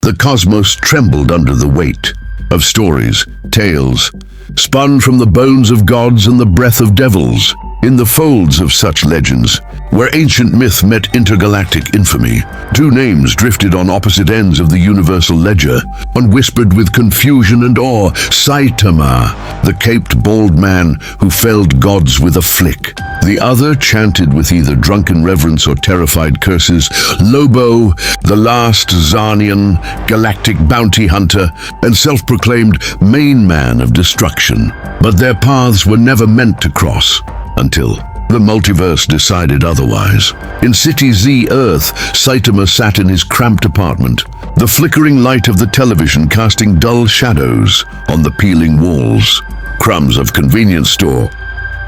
The cosmos trembled under the weight of stories, tales, spun from the bones of gods and the breath of devils. In the folds of such legends, where ancient myth met intergalactic infamy, two names drifted on opposite ends of the universal ledger. One whispered with confusion and awe, Saitama, the caped bald man who felled gods with a flick. The other chanted with either drunken reverence or terrified curses, Lobo, the last Czarnian, galactic bounty hunter, and self-proclaimed main man of destruction. But their paths were never meant to cross. Until the multiverse decided otherwise. In City Z Earth, Saitama sat in his cramped apartment, the flickering light of the television casting dull shadows on the peeling walls. Crumbs of convenience store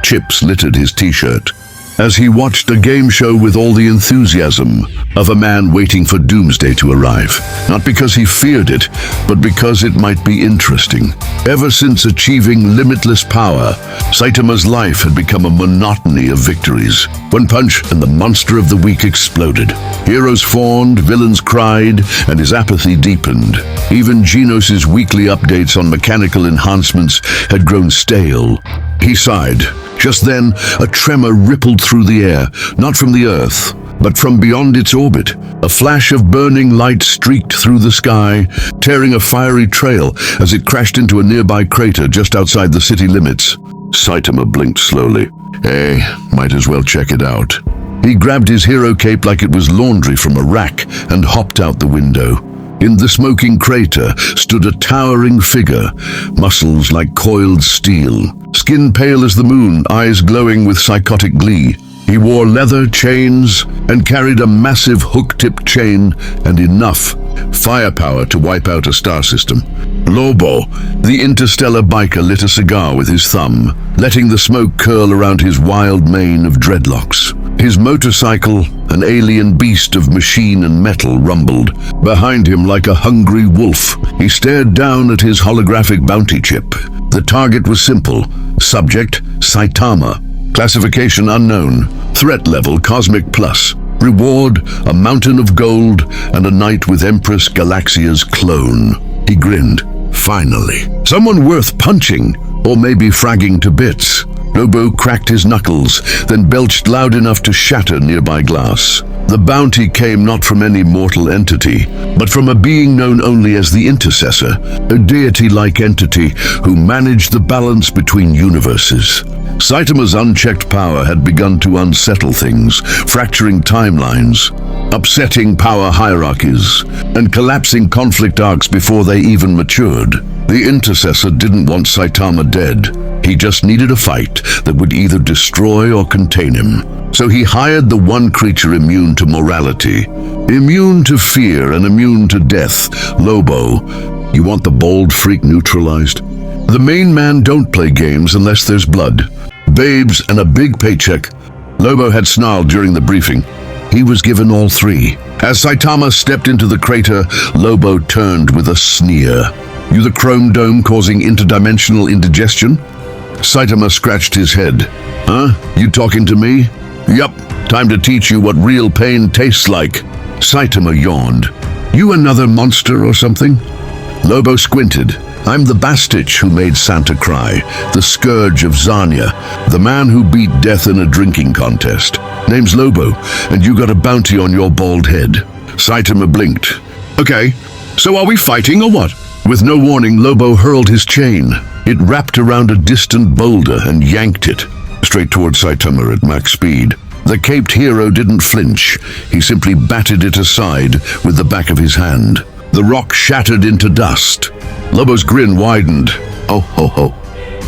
chips littered his t-shirt as he watched a game show with all the enthusiasm of a man waiting for doomsday to arrive. Not because he feared it, but because it might be interesting. Ever since achieving limitless power, Saitama's life had become a monotony of victories. One punch and the monster of the week exploded. Heroes fawned, villains cried, and his apathy deepened. Even Genos's weekly updates on mechanical enhancements had grown stale. He sighed. Just then, a tremor rippled through the air, not from the Earth, but from beyond its orbit. A flash of burning light streaked through the sky, tearing a fiery trail as it crashed into a nearby crater just outside the city limits. Saitama blinked slowly. Hey, might as well check it out. He grabbed his hero cape like it was laundry from a rack and hopped out the window. In the smoking crater stood a towering figure, muscles like coiled steel, skin pale as the moon, eyes glowing with psychotic glee. He wore leather chains and carried a massive hook-tipped chain and enough firepower to wipe out a star system. Lobo, the interstellar biker, lit a cigar with his thumb, letting the smoke curl around his wild mane of dreadlocks. His motorcycle, an alien beast of machine and metal, rumbled behind him like a hungry wolf. He stared down at his holographic bounty chip. The target was simple. Subject, Saitama. Classification unknown. Threat level, Cosmic Plus. Reward, a mountain of gold and a night with Empress Galaxia's clone. He grinned. Finally. Someone worth punching, or maybe fragging to bits. Lobo cracked his knuckles, then belched loud enough to shatter nearby glass. The bounty came not from any mortal entity, but from a being known only as the Intercessor, a deity-like entity who managed the balance between universes. Saitama's unchecked power had begun to unsettle things, fracturing timelines, upsetting power hierarchies, and collapsing conflict arcs before they even matured. The Intercessor didn't want Saitama dead. He just needed a fight that would either destroy or contain him. So he hired the one creature immune to morality, immune to fear and immune to death. Lobo, you want the bold freak neutralized? The main man don't play games unless there's blood, babes, and a big paycheck. Lobo had snarled during the briefing. He was given all three. As Saitama stepped into the crater, Lobo turned with a sneer. You the chrome dome causing interdimensional indigestion? Saitama scratched his head. Huh? You talking to me? Yup, time to teach you what real pain tastes like. Saitama yawned. You another monster or something? Lobo squinted. I'm the Bastich who made Santa cry, the scourge of Czarnian, the man who beat death in a drinking contest. Name's Lobo, and you got a bounty on your bald head. Saitama blinked. Okay, so are we fighting or what? With no warning, Lobo hurled his chain. It wrapped around a distant boulder and yanked it, straight towards Saitama at max speed. The caped hero didn't flinch. He simply batted it aside with the back of his hand. The rock shattered into dust. Lobo's grin widened. Oh ho ho.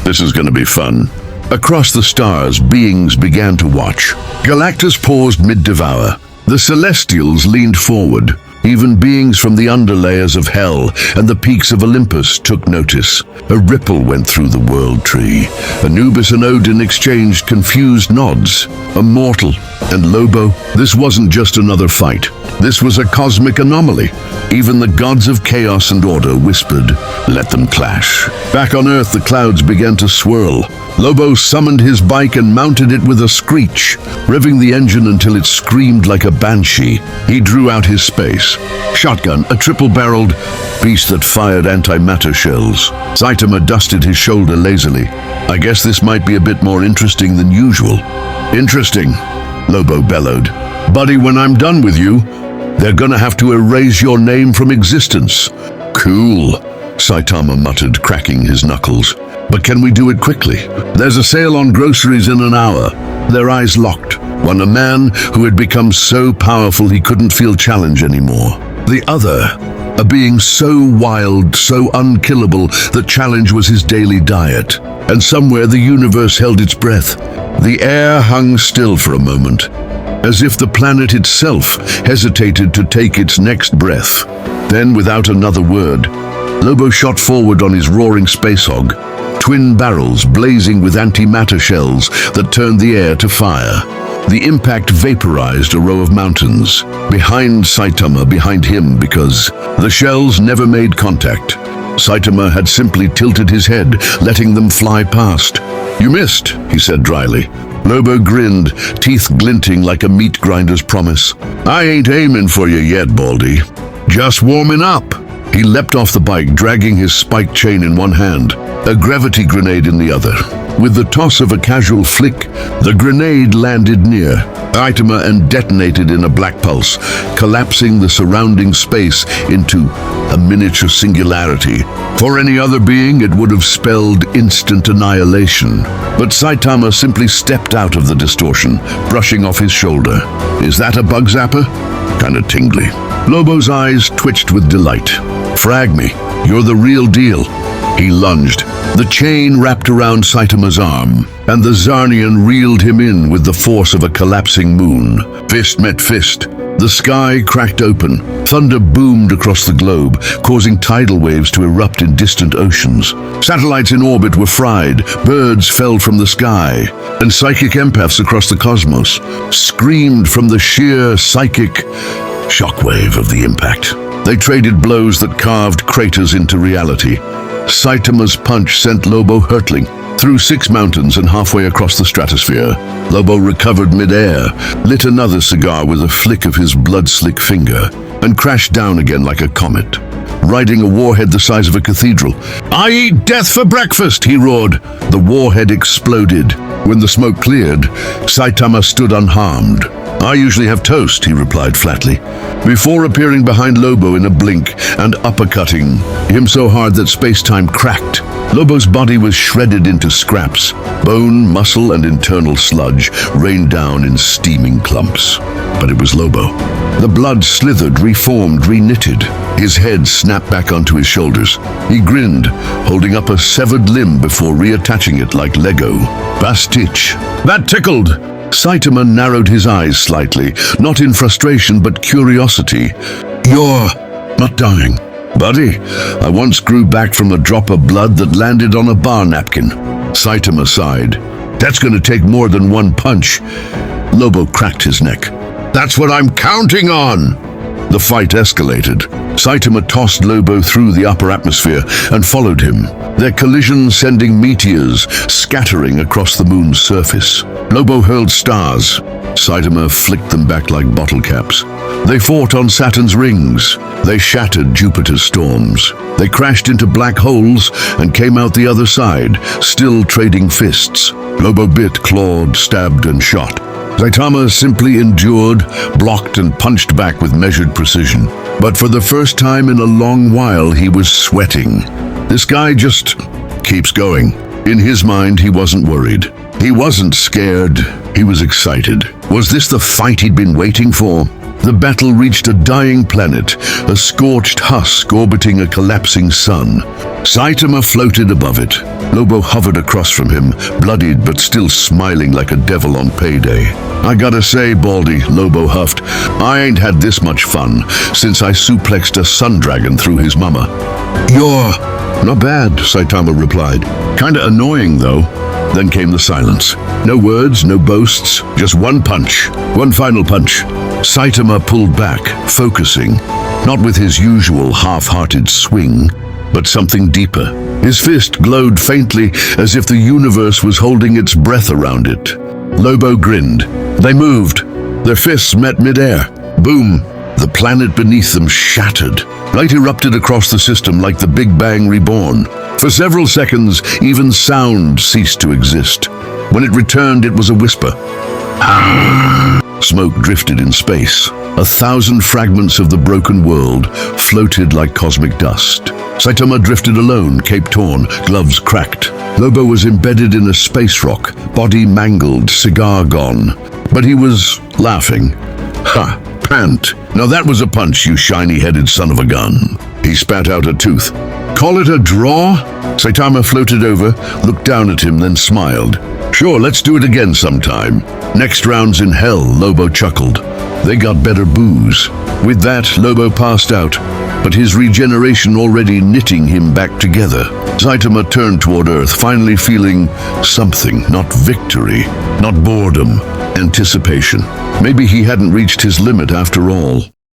This is gonna be fun. Across the stars, beings began to watch. Galactus paused mid-devour. The Celestials leaned forward. Even beings from the underlayers of hell and the peaks of Olympus took notice. A ripple went through the world tree. Anubis and Odin exchanged confused nods. Immortal and Lobo, this wasn't just another fight. This was a cosmic anomaly. Even the gods of chaos and order whispered, let them clash. Back on Earth, the clouds began to swirl. Lobo summoned his bike and mounted it with a screech, revving the engine until it screamed like a banshee. He drew out his space shotgun, a triple-barreled beast that fired antimatter shells. Saitama dusted his shoulder lazily. I guess this might be a bit more interesting than usual. Interesting, Lobo bellowed. Buddy, when I'm done with you, they're gonna have to erase your name from existence. Cool, Saitama muttered, cracking his knuckles. But can we do it quickly? There's a sale on groceries in an hour. Their eyes locked. One a man who had become so powerful he couldn't feel challenge anymore. The other, a being so wild, so unkillable that challenge was his daily diet. And somewhere the universe held its breath. The air hung still for a moment, as if the planet itself hesitated to take its next breath. Then, without another word, Lobo shot forward on his roaring space hog, twin barrels blazing with antimatter shells that turned the air to fire. The impact vaporized a row of mountains, behind Saitama, behind him, because the shells never made contact. Saitama had simply tilted his head, letting them fly past. You missed, he said dryly. Lobo grinned, teeth glinting like a meat grinder's promise. I ain't aiming for you yet, Baldy. Just warming up. He leapt off the bike, dragging his spiked chain in one hand, a gravity grenade in the other. With the toss of a casual flick, the grenade landed near Saitama and detonated in a black pulse, collapsing the surrounding space into a miniature singularity. For any other being, it would have spelled instant annihilation. But Saitama simply stepped out of the distortion, brushing off his shoulder. Is that a bug zapper? Kinda tingly. Lobo's eyes twitched with delight. Frag me, you're the real deal. He lunged. The chain wrapped around Saitama's arm, and the Czarnian reeled him in with the force of a collapsing moon. Fist met fist. The sky cracked open. Thunder boomed across the globe, causing tidal waves to erupt in distant oceans. Satellites in orbit were fried, birds fell from the sky, and psychic empaths across the cosmos screamed from the sheer psychic shockwave of the impact. They traded blows that carved craters into reality. Saitama's punch sent Lobo hurtling through 6 mountains and halfway across the stratosphere. Lobo recovered mid-air, lit another cigar with a flick of his blood-slick finger, and crashed down again like a comet, riding a warhead the size of a cathedral. I eat death for breakfast, he roared. The warhead exploded. When the smoke cleared, Saitama stood unharmed. I usually have toast, he replied flatly, before appearing behind Lobo in a blink and uppercutting him so hard that space-time cracked. Lobo's body was shredded into scraps. Bone, muscle, and internal sludge rained down in steaming clumps. But it was Lobo. The blood slithered, reformed, reknitted. His head snapped back onto his shoulders. He grinned, holding up a severed limb before reattaching it like Lego. Bastich. That tickled. Saitama narrowed his eyes slightly, not in frustration but curiosity. You're not dying. Buddy, I once grew back from a drop of blood that landed on a bar napkin. Saitama sighed. That's gonna take more than one punch. Lobo cracked his neck. That's what I'm counting on! The fight escalated. Saitama tossed Lobo through the upper atmosphere and followed him, their collision sending meteors scattering across the moon's surface. Lobo hurled stars. Saitama flicked them back like bottle caps. They fought on Saturn's rings. They shattered Jupiter's storms. They crashed into black holes and came out the other side, still trading fists. Lobo bit, clawed, stabbed, and shot. Saitama simply endured, blocked, and punched back with measured precision. But for the first time in a long while, he was sweating. This guy just keeps going. In his mind, he wasn't worried. He wasn't scared. He was excited. Was this the fight he'd been waiting for? The battle reached a dying planet, a scorched husk orbiting a collapsing sun. Saitama floated above it. Lobo hovered across from him, bloodied but still smiling like a devil on payday. I gotta say, Baldy, Lobo huffed, I ain't had this much fun since I suplexed a sun dragon through his mama. You're not bad, Saitama replied. Kinda annoying, though. Then came the silence. No words, no boasts, just one punch. One final punch. Saitama pulled back, focusing, not with his usual half-hearted swing, but something deeper. His fist glowed faintly, as if the universe was holding its breath around it. Lobo grinned. They moved. Their fists met midair. Boom! The planet beneath them shattered. Light erupted across the system like the Big Bang reborn. For several seconds, even sound ceased to exist. When it returned, it was a whisper. Smoke drifted in space. 1,000 fragments of the broken world floated like cosmic dust. Saitama drifted alone, cape torn, gloves cracked. Lobo was embedded in a space rock, body mangled, cigar gone. But he was laughing. Ha! Pant! Now that was a punch, you shiny-headed son of a gun. He spat out a tooth. Call it a draw? Saitama floated over, looked down at him, then smiled. Sure, let's do it again sometime. Next round's in hell, Lobo chuckled. They got better booze. With that, Lobo passed out, but his regeneration already knitting him back together. Saitama turned toward Earth, finally feeling something, not victory, not boredom, anticipation. Maybe he hadn't reached his limit after all.